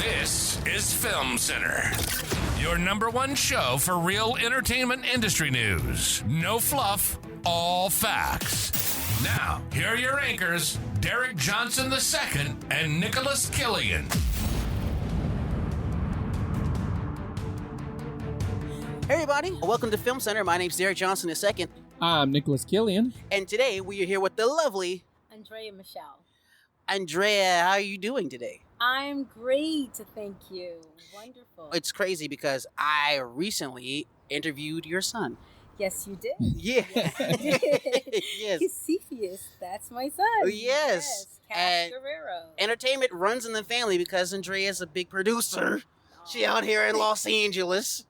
This is Film Center, your number one show for real entertainment industry news. No fluff, all facts. Now, here are your anchors, Derek Johnson II and Nicholas Killian. Hey everybody, welcome to Film Center. My name's Derek Johnson II. I'm Nicholas Killian. And today we are here with the lovely Andrea Michelle. Andrea, how are you doing today? I'm great, thank you. Wonderful. It's crazy because I recently interviewed your son. Yes, you did. Yeah. Yes. Cepheus, that's my son. Yes. Cass And Guerrero. entertainment runs in the family because Andrea's a big producer. She out here in Los Angeles.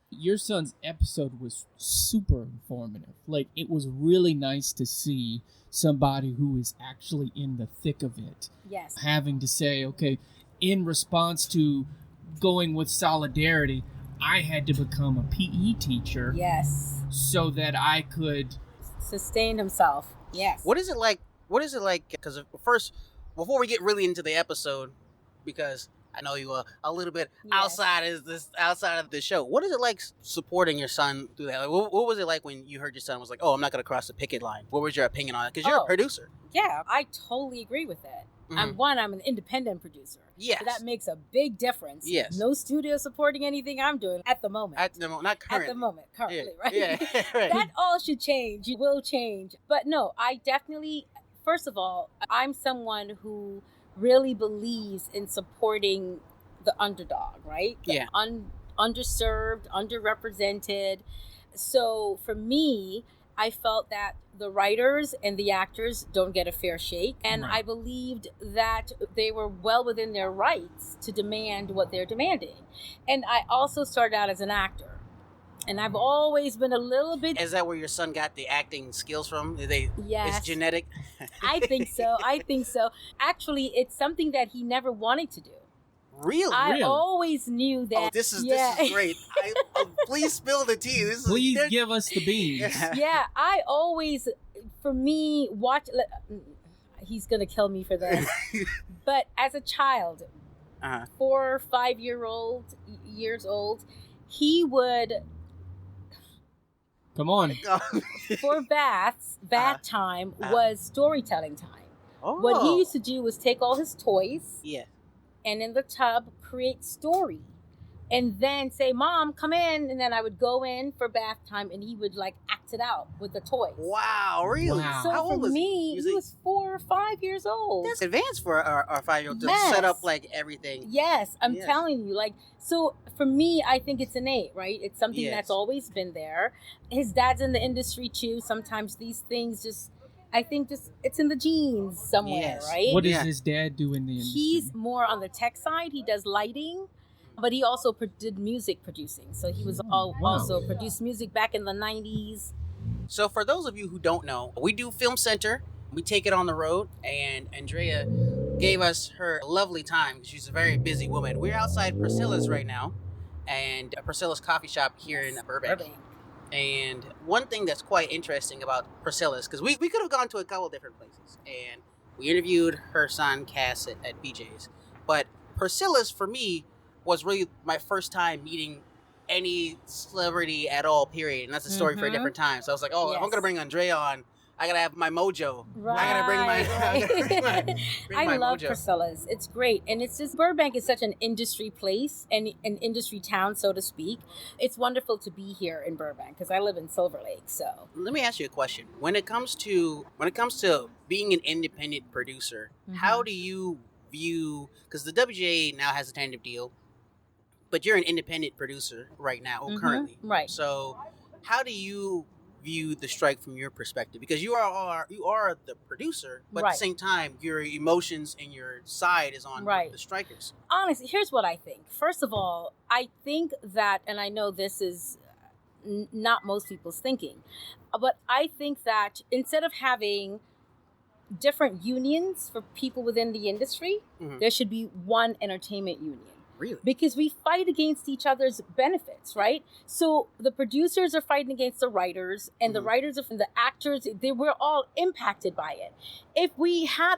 Your son's episode was super informative. Like, it was really nice to see somebody who is actually in the thick of it. Yes. Having to say, okay, in response to going with solidarity, I had to become a PE teacher. Yes. So that I could Sustain himself. Yes. What is it like? Because first, before we get really into the episode, because I know you are a little bit outside of the show. What is it like supporting your son through that? Like, what was it like when you heard your son was like, "Oh, I'm not going to cross the picket line"? What was your opinion on it? Because you're a producer. Yeah, I totally agree with that. Mm-hmm. I'm an independent producer. Yes. So that makes a big difference. Yes. No studio supporting anything I'm doing at the moment. Not currently. At the moment, currently, right? Yeah, right. That all should change. It will change. But no, I definitely, first of all, I'm someone who really believes in supporting the underdog, right? The underserved, underrepresented. So for me, I felt that the writers and the actors don't get a fair shake. And Right. I believed that they were well within their rights to demand what they're demanding. And I also started out as an actor. And I've always been a little bit... Is that where your son got the acting skills from? Yes. It's genetic? I think so. Actually, it's something that he never wanted to do. Really? I always knew that. Oh, this is great. Please spill the tea. please give us the beans. Yeah, I always, for me, he's going to kill me for that. But as a child, 4 or 5 years old, he would, Come on. for bath time was storytelling time. Oh. What he used to do was take all his toys. Yeah. And in the tub, create story. And then say, "Mom, come in." And then I would go in for bath time and he would act it out with the toys. Wow, really? Wow. So How for old was me, he was 4 or 5 years old. That's advanced for our 5-year-old to Yes. set up everything. Yes, I'm Yes. telling you. So for me, I think it's innate, right? It's something Yes. that's always been there. His dad's in the industry too. Sometimes these things it's in the genes somewhere, Yes. right? What does his dad do in the industry? He's more on the tech side. He does lighting, but he also did music producing. So he was also produced music back in the 90s. So for those of you who don't know, we do Film Center. We take it on the road, and Andrea gave us her lovely time because she's a very busy woman. We're outside Priscilla's right now, and Priscilla's coffee shop here in Burbank. And one thing that's quite interesting about Priscilla's, because we could have gone to a couple different places, and we interviewed her son, Cass, at BJ's. But Priscilla's, for me, was really my first time meeting any celebrity at all, period. And that's a story for a different time. So I was like, if I'm going to bring Andrea on, I got to have my mojo. Right. I got to bring my I love mojo. Priscilla's. It's great. And it's just, Burbank is such an industry place and an industry town, so to speak. It's wonderful to be here in Burbank because I live in Silver Lake. So let me ask you a question. When it comes to being an independent producer, how do you view, because the WGA now has a tentative deal, but you're an independent producer right now, currently. Right. So how do you view the strike from your perspective? Because you are the producer, but at the same time, your emotions and your side is on the strikers. Honestly, here's what I think. First of all, I think that, and I know this is not most people's thinking, but I think that instead of having different unions for people within the industry, there should be one entertainment union. Really? Because we fight against each other's benefits, right? So the producers are fighting against the writers, and the writers are from the actors. We're all impacted by it. If we had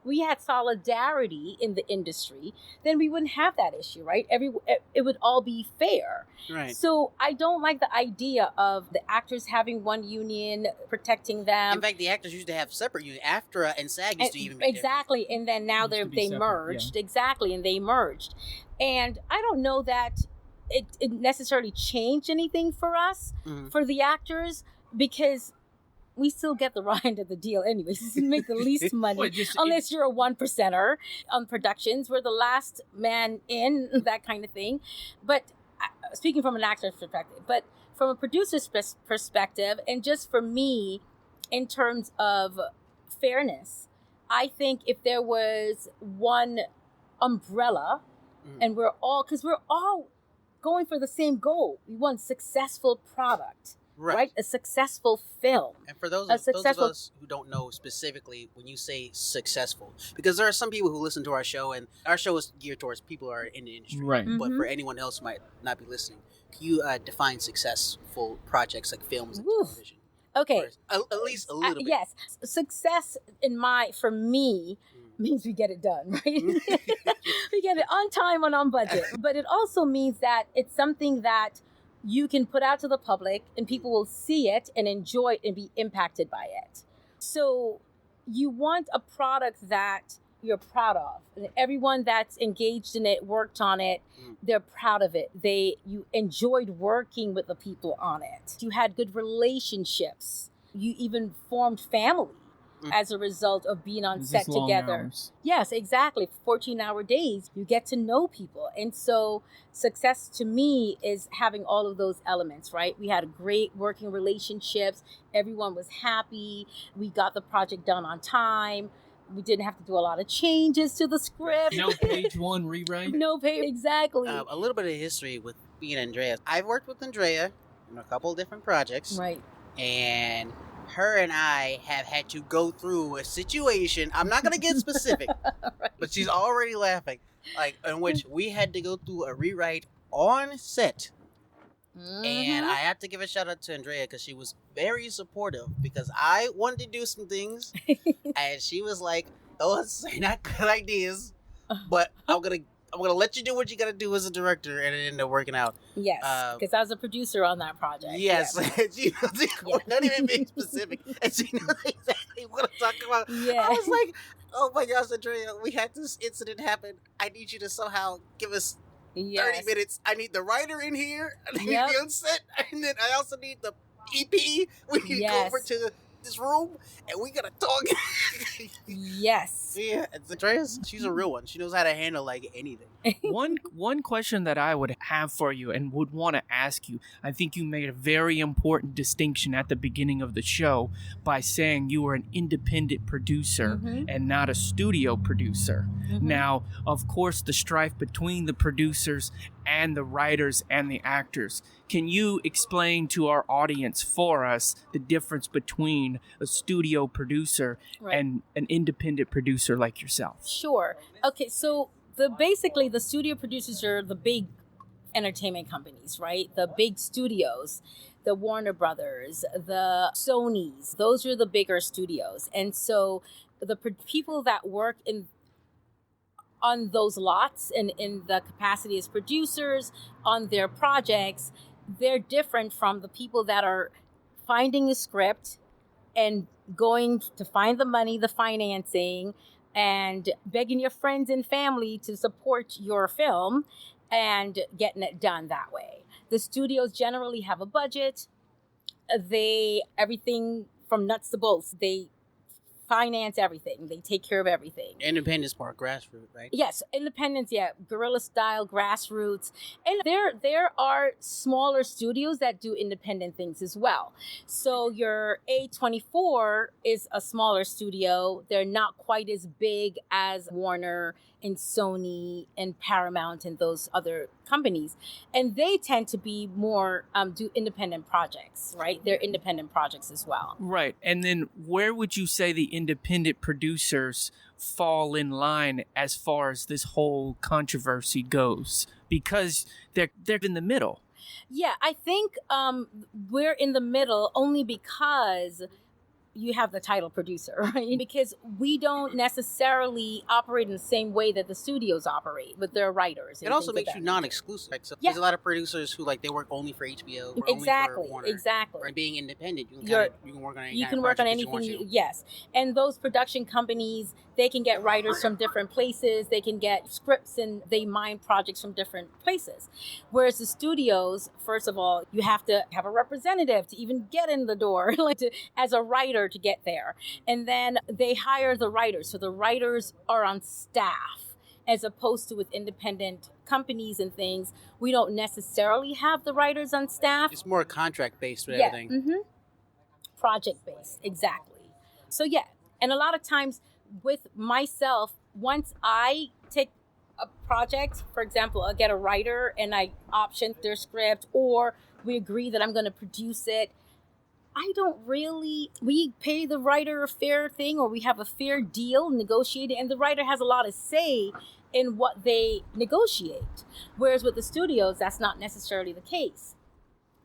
we had solidarity in the industry, then we wouldn't have that issue, right? It would all be fair. Right. So I don't like the idea of the actors having one union protecting them. In fact, the actors used to have separate unions. AFTRA and SAG used to even be exactly, different. and then now they separate, merged. yeah. Exactly, and they merged. And I don't know that it necessarily changed anything for us, for the actors, because we still get the raw end of the deal anyways. You make the least money, unless you're a 1%er on productions. We're the last man in, that kind of thing. But speaking from an actor's perspective, but from a producer's perspective, and just for me, in terms of fairness, I think if there was one umbrella, and we're all going for the same goal. We want successful product, right? A successful film. And for those of us who don't know specifically, when you say successful, because there are some people who listen to our show, and our show is geared towards people who are in the industry. Right. But for anyone else who might not be listening, can you define successful projects like films and television? Okay. Or at least a little bit. Yes. Success for me, means we get it done, right? We get it on time and on budget. But it also means that it's something that you can put out to the public and people will see it and enjoy it and be impacted by it. So you want a product that you're proud of. And everyone that's engaged in it, worked on it, they're proud of it. You enjoyed working with the people on it. You had good relationships. You even formed family as a result of being on set together. Hours. Yes, exactly. 14-hour days, you get to know people. And so success to me is having all of those elements, right? We had great working relationships. Everyone was happy. We got the project done on time. We didn't have to do a lot of changes to the script. No page one rewrite. No page, exactly. A little bit of history with being Andrea. I've worked with Andrea on a couple of different projects. Right. And her and I have had to go through a situation. I'm not going to get specific, Right. but she's already laughing. In which we had to go through a rewrite on set. And I have to give a shout out to Andrea because she was very supportive, because I wanted to do some things and she was like, those are not good ideas, but I'm gonna let you do what you gotta do as a director, and it ended up working out. Yes, because I was a producer on that project. Yes, she not even being specific, and she knows exactly what I'm talking about. Yeah. I was like, oh my gosh, Andrea, we had this incident happen. I need you to somehow give us 30 minutes. I need the writer in here. I need the on set. And then I also need the EP. We need to go over to this room and we gotta talk. Yes. Yeah, and Andrea, she's a real one. She knows how to handle like anything. One question that I would have for you and would want to ask you, I think you made a very important distinction at the beginning of the show by saying you were an independent producer and not a studio producer. Now, of course, the strife between the producers and the writers and the actors. Can you explain to our audience for us the difference between a studio producer and an independent producer like yourself? Sure. Okay, so basically the studio producers are the big entertainment companies, right? The big studios, the Warner Brothers, the Sonys, those are the bigger studios. And so the people that work on those lots and in the capacity as producers on their projects, they're different from the people that are finding a script and going to find the money, the financing, and begging your friends and family to support your film and getting it done that way. The studios generally have a budget. Everything from nuts to bolts, they finance everything. They take care of everything. Independence part, grassroots, right? Yes, independence, guerrilla style, grassroots. And there are smaller studios that do independent things as well. So your A24 is a smaller studio. They're not quite as big as Warner and Sony and Paramount and those other companies. And they tend to be more, do independent projects, right? They're independent projects as well. Right. And then where would you say the independent producers fall in line as far as this whole controversy goes? Because they're in the middle. Yeah, I think we're in the middle only because you have the title producer, right? Because we don't necessarily operate in the same way that the studios operate with their writers. It also makes you non-exclusive. Like, so there's a lot of producers who like they work only for HBO, or exactly, only for Warner. exactly. Or being independent, you can work on any you kind can of work on project anything. Yes, and those production companies, they can get writers from different places. They can get scripts and they mine projects from different places. Whereas the studios, first of all, you have to have a representative to even get in the door, like as a writer to get there. And then they hire the writers. So the writers are on staff, as opposed to with independent companies and things. We don't necessarily have the writers on staff. It's more contract based with everything. Mm-hmm. Project based, exactly. So yeah, and a lot of times with myself, once I take a project, for example, I get a writer and I option their script, or we agree that I'm going to produce it, we pay the writer a fair thing, or we have a fair deal negotiated, and the writer has a lot of say in what they negotiate. Whereas with the studios, that's not necessarily the case.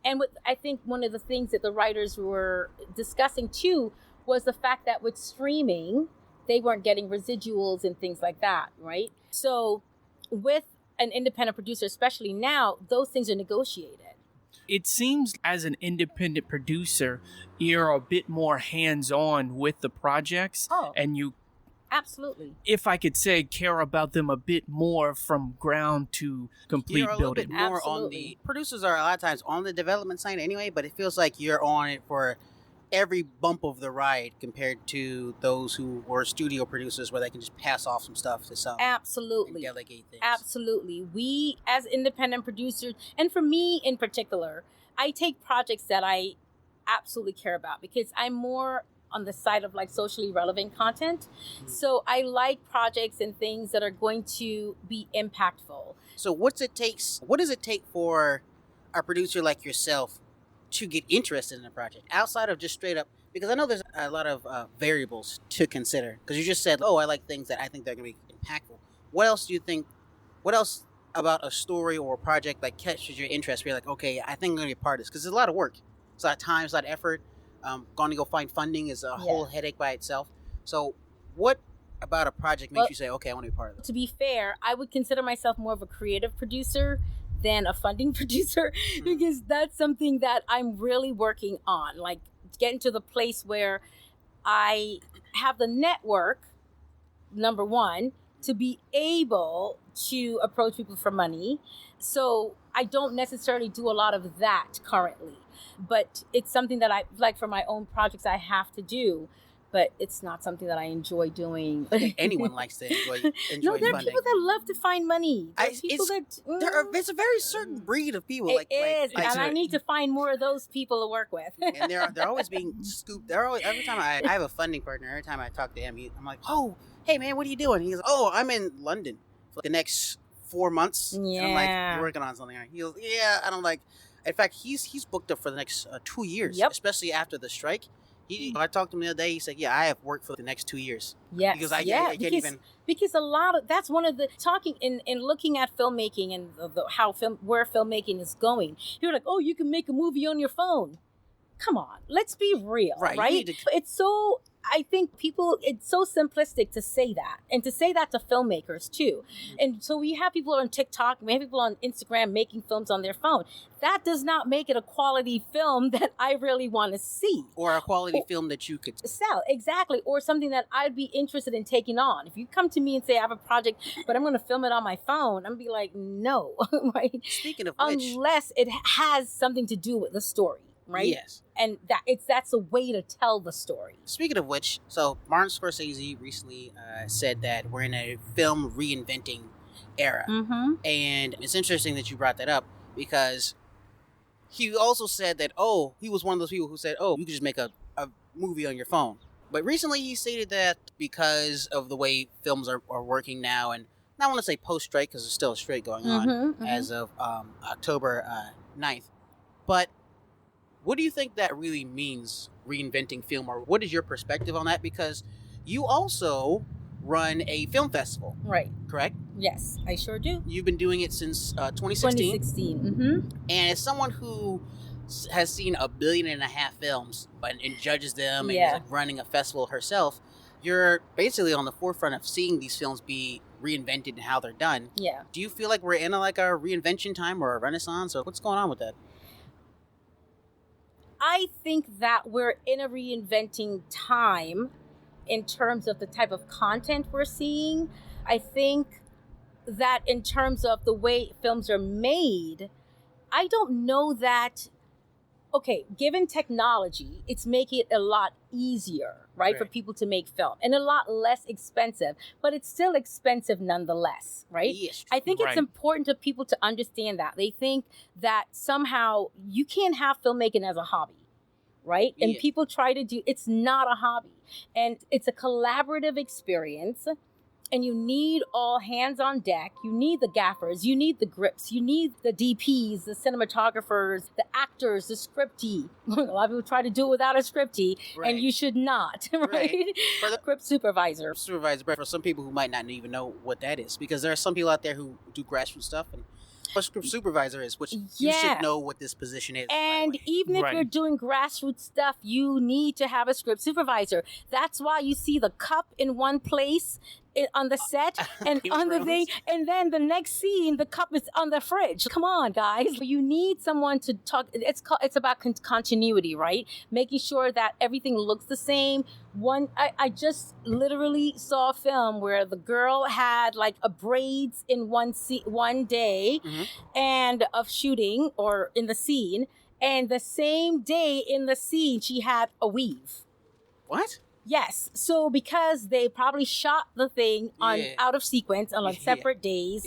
And I think one of the things that the writers were discussing too was the fact that with streaming, they weren't getting residuals and things like that, right? So with an independent producer, especially now, those things are negotiated. It seems as an independent producer, you're a bit more hands-on with the projects, and you, absolutely, if I could say, care about them a bit more from ground to complete you're a little building. bit more on the producers are a lot of times on the development side anyway, but it feels like you're on it for every bump of the ride compared to those who were studio producers where they can just pass off some stuff to some. Absolutely. And delegate things. Absolutely. We, as independent producers, and for me in particular, I take projects that I absolutely care about because I'm more on the side of like socially relevant content. Mm-hmm. So I like projects and things that are going to be impactful. So what does it take for a producer like yourself to get interested in a project outside of just straight up, because I know there's a lot of variables to consider, because you just said, I like things that I think they're going to be impactful. What else about a story or a project like catches your interest where you're like, okay, I think I'm going to be a part of this? Because it's a lot of work. It's a lot of time, it's a lot of effort. Going to go find funding is a whole headache by itself. So what about a project makes you say, okay, I want to be part of it? To be fair, I would consider myself more of a creative producer than a funding producer, because that's something that I'm really working on, like getting to the place where I have the network, number one, to be able to approach people for money. So I don't necessarily do a lot of that currently, but it's something that I like for my own projects I have to do. But it's not something that I enjoy doing. I think anyone likes to enjoy no, there are funding. people that love to find money. There's a very certain breed of people. And I need to find more of those people to work with. And they're always being scooped. Every time I have a funding partner, every time I talk to him, I'm like, oh, hey man, what are you doing? He goes, I'm in London for the next 4 months. Yeah. And I'm like, you're working on something. He goes, yeah. And I'm like, in fact, he's booked up for the next 2 years, especially after the strike. I talked to him the other day. He said, "Yeah, I have work for the next 2 years." Yes, because I can't even. Because a lot of that's one of the talking in looking at filmmaking and where filmmaking is going. You're like, oh, you can make a movie on your phone. Come on, let's be real, right? It's so. I think it's so simplistic to say that, and to say that to filmmakers too. And so we have people on TikTok, we have people on Instagram making films on their phone. That does not make it a quality film that I really want to see. Or a quality film that you could sell. Exactly. Or something that I'd be interested in taking on. If you come to me and say, I have a project, but I'm going to film it on my phone, I'm going to be like, no. Right? Speaking of which. Unless it has something to do with the story. Right? Yes. And that's a way to tell the story. Speaking of which, so Martin Scorsese recently said that we're in a film reinventing era. Mm-hmm. And it's interesting that you brought that up, because he also said that, he was one of those people who said, you could just make a movie on your phone. But recently he stated that because of the way films are working now, and I want to say post-strike because there's still a strike going on as of October 9th. But what do you think that really means, reinventing film? Or what is your perspective on that? Because you also run a film festival. Right. Correct? Yes, I sure do. You've been doing it since 2016. 2016. Mm-hmm. And as someone who has seen 1.5 billion films, and judges them, and is like running a festival herself. You're basically on the forefront of seeing these films be reinvented and how they're done. Yeah. Do you feel like we're in a reinvention time or a renaissance, or what's going on with that? I think that we're in a reinventing time in terms of the type of content we're seeing. I think that in terms of the way films are made, I don't know that, okay, given technology, it's making it a lot easier, right, for people to make film, and a lot less expensive, but it's still expensive nonetheless, right? Yes. I think it's important to people to understand that. They think that somehow you can't have filmmaking as a hobby, right? And people try to do, it's not a hobby. And it's a collaborative experience. And you need all hands on deck. You need the gaffers. You need the grips. You need the DPs, the cinematographers, the actors, the scriptee. A lot of people try to do it without a scriptee, and you should not, right? For the script supervisor. But for some people who might not even know what that is, because there are some people out there who do grassroots stuff, and what script supervisor is, which you should know what this position is. And even if you're doing grassroots stuff, you need to have a script supervisor. That's why you see the cup in one place on the set and on the thing, and then the next scene the cup is on the fridge. Come on, guys, you need someone to talk. It's about continuity, right? Making sure that everything looks the same. I just literally saw a film where the girl had like a braids in one day and of shooting or in the scene, and the same day in the scene she had a weave. What? Yes. So because they probably shot the thing on out of sequence on separate days,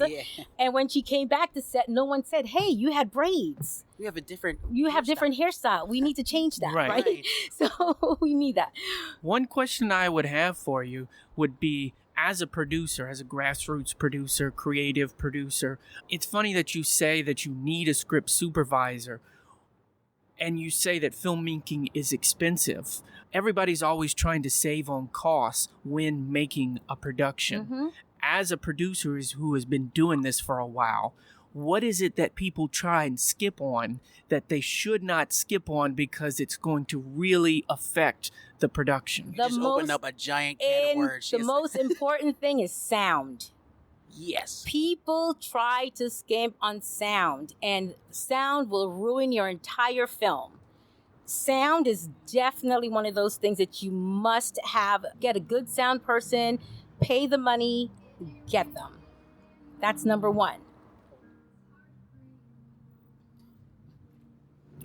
and when she came back to set, no one said, "Hey, you had braids. You have different hairstyle. We need to change that, right?" So we need that. One question I would have for you would be, as a producer, as a grassroots producer, creative producer, it's funny that you say that you need a script supervisor. And you say that filmmaking is expensive. Everybody's always trying to save on costs when making a production. As a producer who has been doing this for a while, what is it that people try and skip on that they should not skip on because it's going to really affect the production? You just opened up a giant can of words. The most important thing is sound. Yes. People try to skimp on sound, and sound will ruin your entire film. Sound is definitely one of those things that you must have. Get a good sound person, pay the money, get them. That's number one.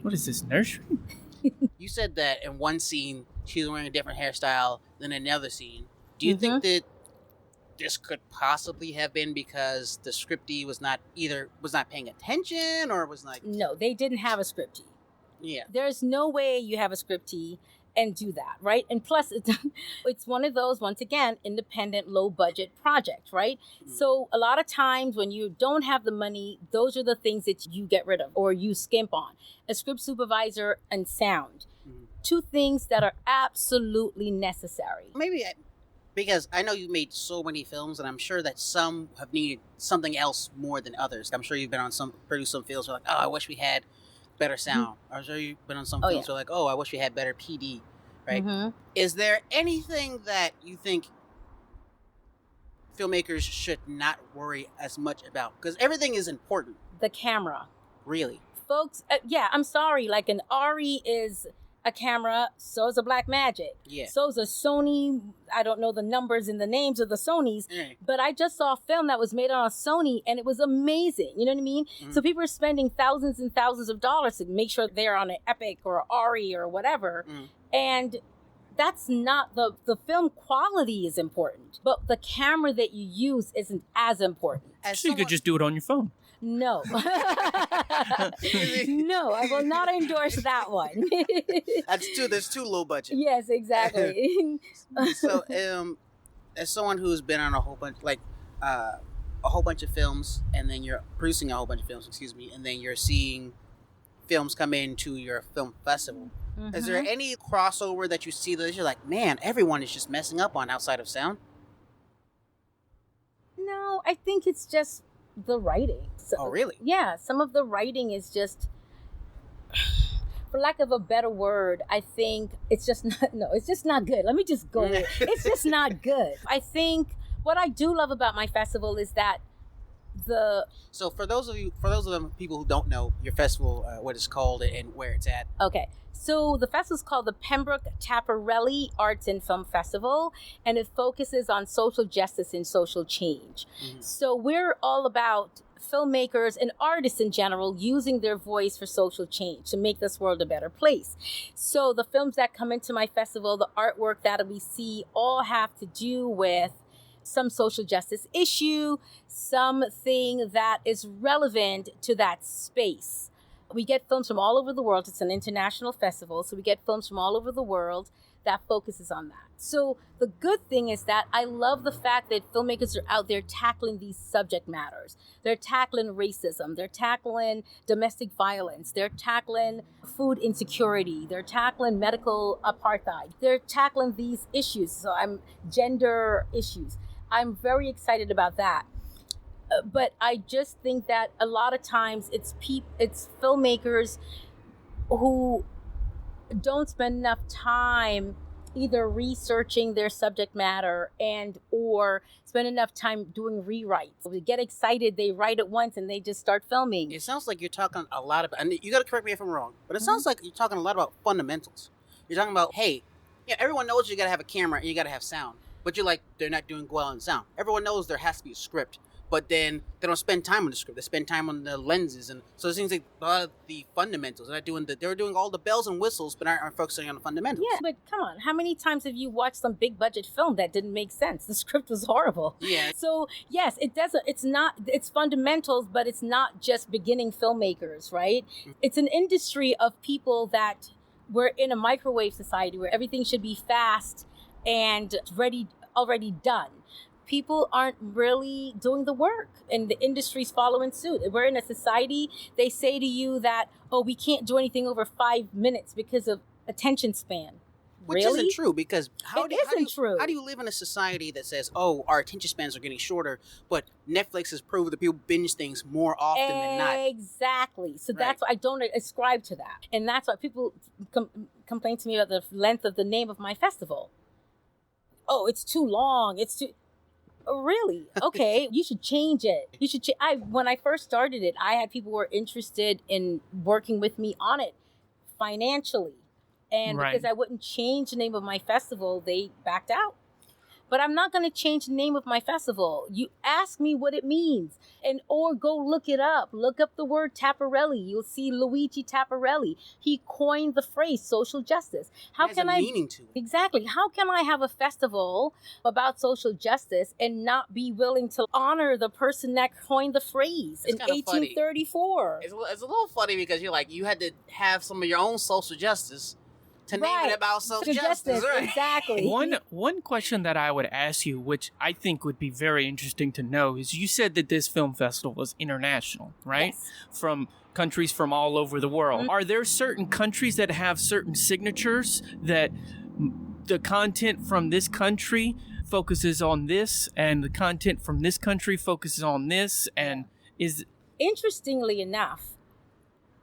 What is this, nursery? You said that in one scene she's wearing a different hairstyle than another scene. Do you think that this could possibly have been because the scriptee was not paying attention, or was like... No, they didn't have a scriptee. Yeah. There's no way you have a scriptee and do that, right? And plus, it's one of those, once again, independent, low-budget project, right? So a lot of times when you don't have the money, those are the things that you get rid of or you skimp on. A script supervisor and sound. Two things that are absolutely necessary. Because I know you've made so many films, and I'm sure that some have needed something else more than others. I'm sure you've been on produced some films where like, oh, I wish we had better sound. I'm sure you've been on some films where like, oh, I wish we had better PD, right? Is there anything that you think filmmakers should not worry as much about? Because everything is important. The camera. Really? Folks, I'm sorry. Like an Ari is a camera, so is a Blackmagic. Yeah. So is a Sony. I don't know the numbers and the names of the Sonys, but I just saw a film that was made on a Sony and it was amazing. You know what I mean? So people are spending thousands and thousands of dollars to make sure they're on an Epic or Ari or whatever. And that's not the film quality is important, but the camera that you use isn't as important. So you could just do it on your phone. No. No, I will not endorse that one. There's too low budget. Yes, exactly. So, as someone who's been on a whole bunch of films, and then you're producing a whole bunch of films, and then you're seeing films come into your film festival, is there any crossover that you see that you're like, man, everyone is just messing up on outside of sound? No, I think it's just the writing. So, oh, really? Yeah, some of the writing is just... for lack of a better word, I think it's just not good. Let me just go there. It's just not good. I think what I do love about my festival is that So for those of them people who don't know your festival, what it's called and where it's at. Okay. So the festival is called the Pembroke Tarel Arts and Film Festival, and it focuses on social justice and social change. Mm-hmm. So we're all about filmmakers and artists in general using their voice for social change to make this world a better place. So the films that come into my festival, the artwork that we see, all have to do with some social justice issue, something that is relevant to that space. We get films from all over the world. It's an international festival, so we get films from all over the world that focuses on that. So the good thing is that I love the fact that filmmakers are out there tackling these subject matters. They're tackling racism. They're tackling domestic violence. They're tackling food insecurity. They're tackling medical apartheid. They're tackling these issues. So gender issues. I'm very excited about that. But I just think that a lot of times it's filmmakers who don't spend enough time either researching their subject matter or spend enough time doing rewrites. They get excited, they write it once, and they just start filming. It sounds like you're talking a lot about, and you got to correct me if I'm wrong, but it sounds like you're talking a lot about fundamentals. You're talking about, hey, everyone knows you got to have a camera and you got to have sound, but you're like, they're not doing well in sound. Everyone knows there has to be a script, but then they don't spend time on the script. They spend time on the lenses, and so it seems like a lot of the fundamentals. They're doing all the bells and whistles, but aren't focusing on the fundamentals. Yeah, but come on, how many times have you watched some big budget film that didn't make sense? The script was horrible. Yeah. So yes, it doesn't. It's fundamentals, but it's not just beginning filmmakers, right? Mm-hmm. It's an industry of people that we're in a microwave society where everything should be fast and already done. People aren't really doing the work, and the industry's following suit. We're in a society, they say to you that, we can't do anything over 5 minutes because of attention span. Which really? Isn't true, because how do you live in a society that says, our attention spans are getting shorter, but Netflix has proved that people binge things more often than not. Exactly. So that's why I don't ascribe to that. And that's why people complain to me about the length of the name of my festival. Oh, it's too long. It's too... Really? Okay. You should change it. When I first started it, I had people who were interested in working with me on it financially. And because I wouldn't change the name of my festival, they backed out. But I'm not going to change the name of my festival. You ask me what it means, or go look it up. Look up the word Taparelli. You'll see Luigi Taparelli. He coined the phrase social justice. How can I meaning to it? Exactly. How can I have a festival about social justice and not be willing to honor the person that coined the phrase in 1834? It's a little funny because you're like, you had to have some of your own social justice to name it about social justice, right? Exactly. One question that I would ask you, which I think would be very interesting to know, is you said that this film festival was international, right? Yes. From countries from all over the world. Mm-hmm. Are there certain countries that have certain signatures that the content from this country focuses on this, and the content from this country focuses on this, and Interestingly enough,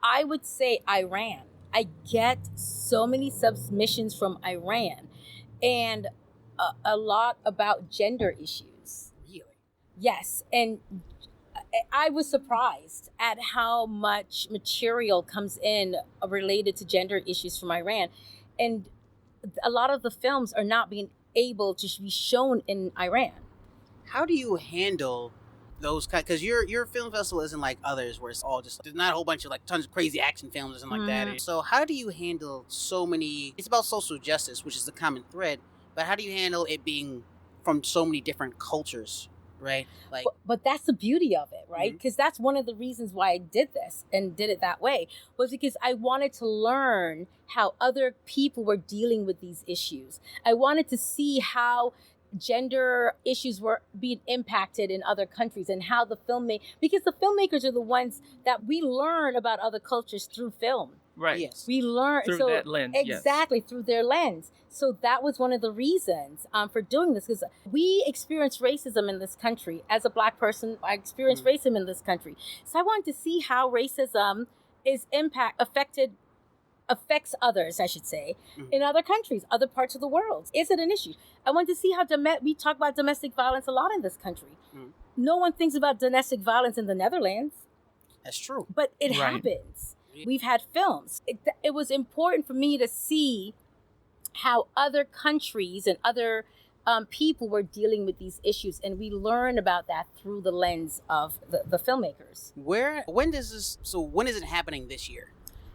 I would say Iran. I get so many submissions from Iran, and a lot about gender issues. Really? Yes, and I was surprised at how much material comes in related to gender issues from Iran, and a lot of the films are not being able to be shown in Iran. How do you handle those kind? Because your film festival isn't like others where it's all just, there's not a whole bunch of like tons of crazy action films and like that. So how do you handle so many? It's about social justice, which is the common thread, but how do you handle it being from so many different cultures, right? Like, but that's the beauty of it, right? Because that's one of the reasons why I did this and did it that way, was because I wanted to learn how other people were dealing with these issues. I wanted to see how gender issues were being impacted in other countries, and how because the filmmakers are the ones that we learn about other cultures through film. Right. Yes. We learn through that lens. Exactly, through their lens. So that was one of the reasons for doing this, because we experience racism in this country. As a Black person, I experienced racism in this country. So I wanted to see how racism is affected affects others, I should say, in other countries, other parts of the world. Is it an issue? I want to see how we talk about domestic violence a lot in this country. No one thinks about domestic violence in the Netherlands. That's true. But it happens. We've had films. It was important for me to see how other countries and other people were dealing with these issues. And we learn about that through the lens of the filmmakers. When is it happening this year?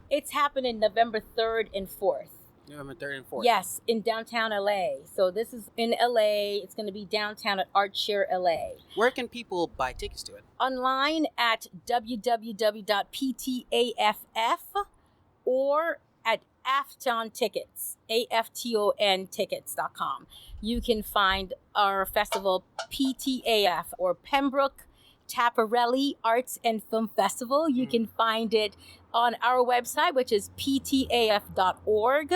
It's happening November 3rd and 4th. November 3rd and 4th. Yes, in downtown LA. So this is in LA. It's going to be downtown at ArtShare LA. Where can people buy tickets to it? Online at www.ptaff or at Afton Tickets, AFTON tickets.com. You can find our festival PTAF or Pembroke Taparelli Arts and Film Festival. You can find it on our website, which is ptaf.org,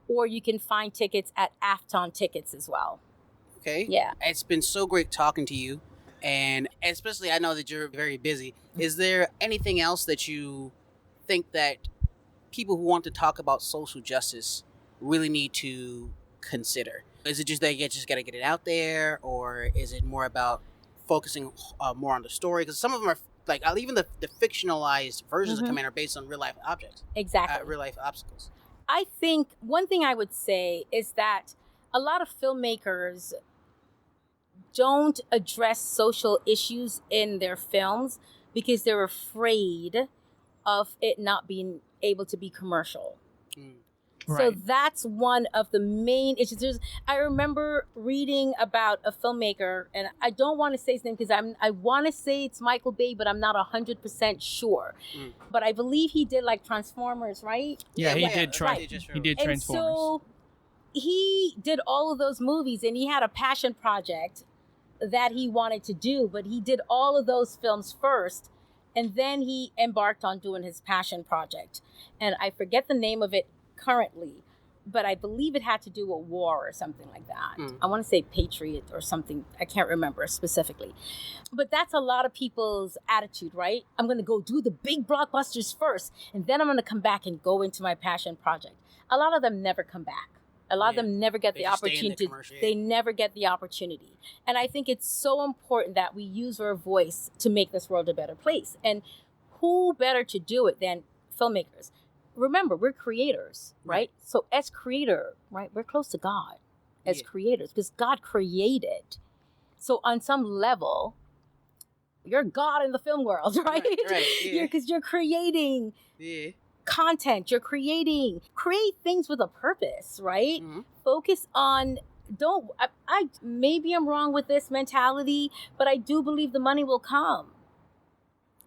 or you can find tickets at Afton Tickets as well. Okay. Yeah. It's been so great talking to you, and especially I know that you're very busy. Is there anything else that you think that people who want to talk about social justice really need to consider? Is it just that you just got to get it out there, or is it more about focusing more on the story? Because some of them are like even the fictionalized versions that come in are based on real life objects. Exactly. Real life obstacles. I think one thing I would say is that a lot of filmmakers don't address social issues in their films because they're afraid of it not being able to be commercial. Right. So that's one of the main issues. I remember reading about a filmmaker, and I don't want to say his name because I want to say it's Michael Bay, but I'm not 100% sure. But I believe he did like Transformers, right? Yeah, he did He did and Transformers. so he did all of those movies, and he had a passion project that he wanted to do, but he did all of those films first, and then he embarked on doing his passion project. And I forget the name of it currently, but I believe it had to do with war or something like that. I want to say Patriot or something. I can't remember specifically. But that's a lot of people's attitude, right? I'm going to go do the big blockbusters first, and then I'm going to come back and go into my passion project. A lot of them never come back. A lot of them never get the opportunity. They never get the opportunity. And I think it's so important that we use our voice to make this world a better place. And who better to do it than filmmakers? Remember, we're creators, right? So as creator, right, we're close to God as creators because God created. So on some level, you're God in the film world, right? Because you're creating content. You're create things with a purpose, right? Focus on, I maybe I'm wrong with this mentality, but I do believe the money will come.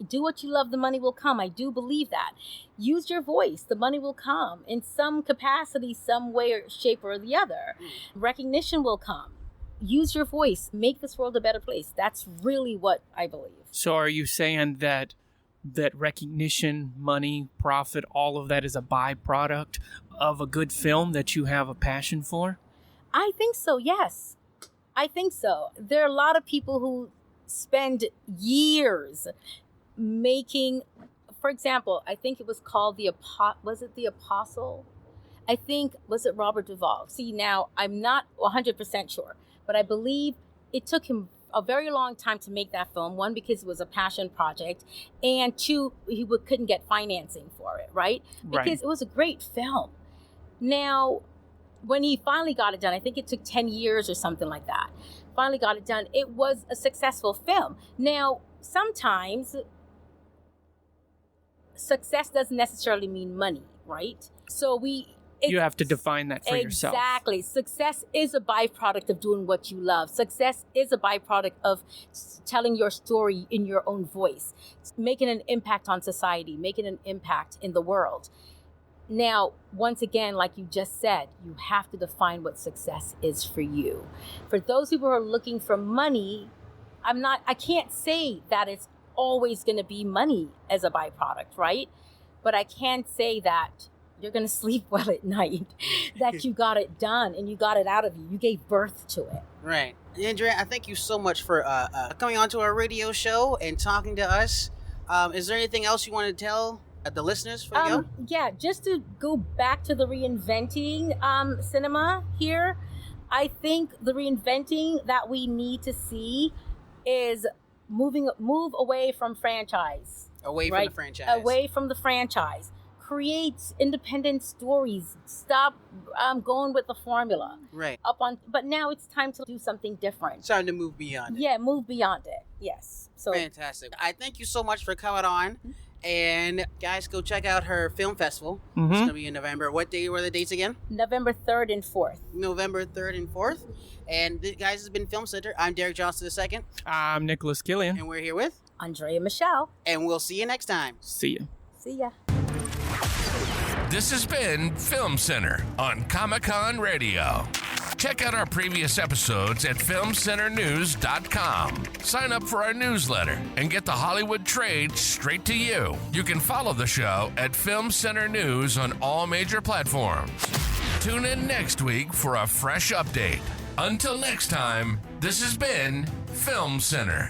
Do what you love, the money will come. I do believe that. Use your voice, the money will come in some capacity, some way or shape or the other. Recognition will come. Use your voice, make this world a better place. That's really what I believe. So are you saying that recognition, money, profit, all of that is a byproduct of a good film that you have a passion for? I think so, yes. I think so. There are a lot of people who spend years making, for example, I think it was called The Apostle? I think, was it Robert Duvall? See, now I'm not 100% sure, but I believe it took him a very long time to make that film. One, because it was a passion project, and two, he couldn't get financing for it, right? Because it was a great film. Now, when he finally got it done, I think it took 10 years or something like that. Finally got it done. It was a successful film. Now, sometimes success doesn't necessarily mean money, right? So you have to define that for yourself. Exactly. Success is a byproduct of doing what you love. Success is a byproduct of telling your story in your own voice, making an impact on society, making an impact in the world. Now, once again, like you just said, you have to define what success is for you. For those people who are looking for money, I can't say that it's always going to be money as a byproduct, right? But I can say that you're going to sleep well at night, that you got it done and you got it out of you. You gave birth to it. Right. Andrea, I thank you so much for coming on to our radio show and talking to us. Is there anything else you want to tell the listeners for you? Yeah, just to go back to the reinventing cinema here, I think the reinventing that we need to see is move away from franchise. Away right? from the franchise. Away from the franchise. Create independent stories. Stop going with the formula. Right. But now it's time to do something different. It's time to move beyond it. Yeah, move beyond it. Yes. So fantastic. I thank you so much for coming on. And guys, go check out her film festival. Mm-hmm. It's going to be in November. What day were the dates again? November 3rd and 4th. November 3rd and 4th. And guys, this has been Film Center. I'm Derek Johnson II. I'm Nicholas Killian. And we're here with Andrea Michelle. And we'll see you next time. See ya. See ya. This has been Film Center on Comic-Con Radio. Check out our previous episodes at filmcenternews.com. Sign up for our newsletter and get the Hollywood trade straight to you. You can follow the show at Film Center News on all major platforms. Tune in next week for a fresh update. Until next time, this has been Film Center.